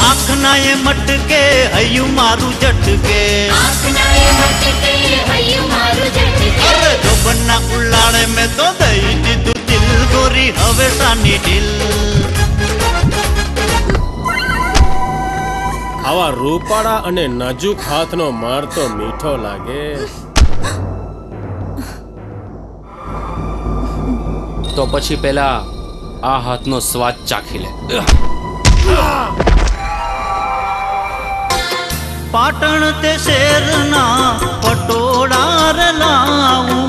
आखना ये मटके हयू मारू झटके, आखना ये मटके हयू मारू झटके। अरे जो बन्ना उल्लाड़े में तो दई दीदू दिल गोरी हवे सानी दिल। आवा रूपाड़ा अने नाजुक हाथनो मार तो मीठो लागे। तो पछी पहला आ हाथनो स्वाद चाखी ले। पाटण ते शेरना पटोड़ा रलाऊं,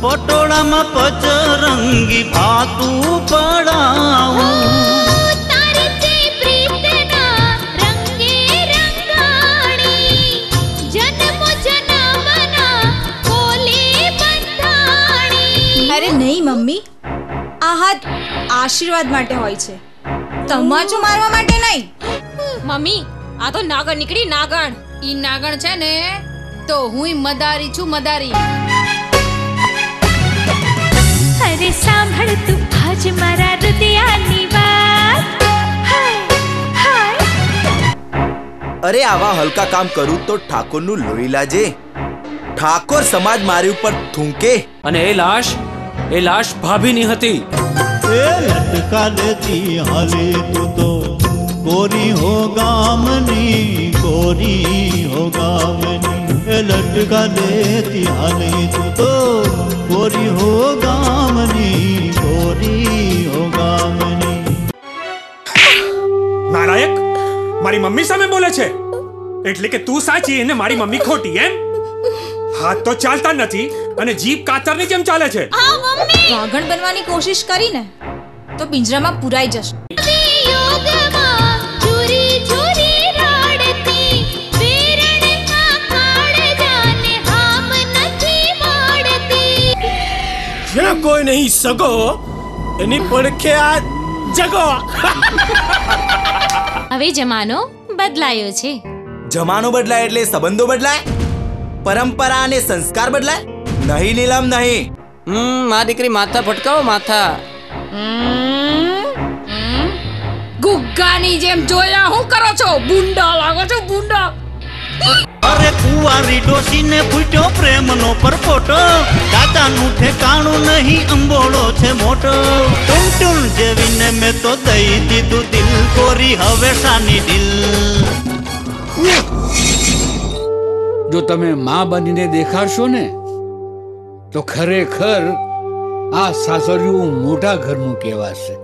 पटोड़ा में पचरंगी भातू पड़ाऊं। तारे ते प्रीतना रंगे रंगाणी, जन्म जन्मना बोले बंधाणी। अरे नहीं मम्मी, आ हाथ आशीर्वाद माटे होय छे, तमाचो मारवा माटे नहीं। मम्मी आ तो नागण निकली, नागण। ઈ નાગણ છે ને તો હુંય મદારી છું, મદારી। अरे सांभळ तू आज मारा हृदयानी बात। हाय हाय अरे आवा हल्का काम करूं तो ठाकुर नु लोही लाजे। ठाकुर समाज मारी ऊपर थूंके। अने ए लाश भाभी नी हती। ए लटका लेती हाले तू तो कोरी हो गामनी, कोरी हो गामनी। ए लटका लेती हाले तू तो कोरी हो गामनी, कोरी हो गामनी। नारायक मारी मम्मी सामे बोले छे એટલે કે તું સાચી અને મારી મમ્મી ખોટી એમ? હાથ તો ચાલતા નથી અને જીભ કાતરની જેમ ચાલે છે। હા મમ્મી, વાઘણ બનવાની કોશિશ કરીને તો પિંજરામાં પુરાઈ જશે। कोई नहीं सगो एनी પડખે આ જગો। હવે જમાનો બદલાયો છે। જમાનો બદલાય એટલે સંબંધો બદલાય, પરંપરા અને સંસ્કાર બદલાય નહીં નીલમ નહીં। મારી દીકરી માથા ફટકાવો માથા। ગુગ્ગાની જેમ જોયા હું કરો છો? બુંડા લાગો છો, બુંડા। अरे कुंवारी डोसी ने फूट्यो प्रेम नो परपोटो, दादा नु ठेकाणु नहीं अंबोड़ो छे मोटो। टुन टुन जेवीने में तो दई दीदू दिल, कोरी हवे सानी दिल। जो तमे मां बनीने देखाड़शो ने तो खरेखर आ सासरिયું મોટા ઘરનું કહેવાશે।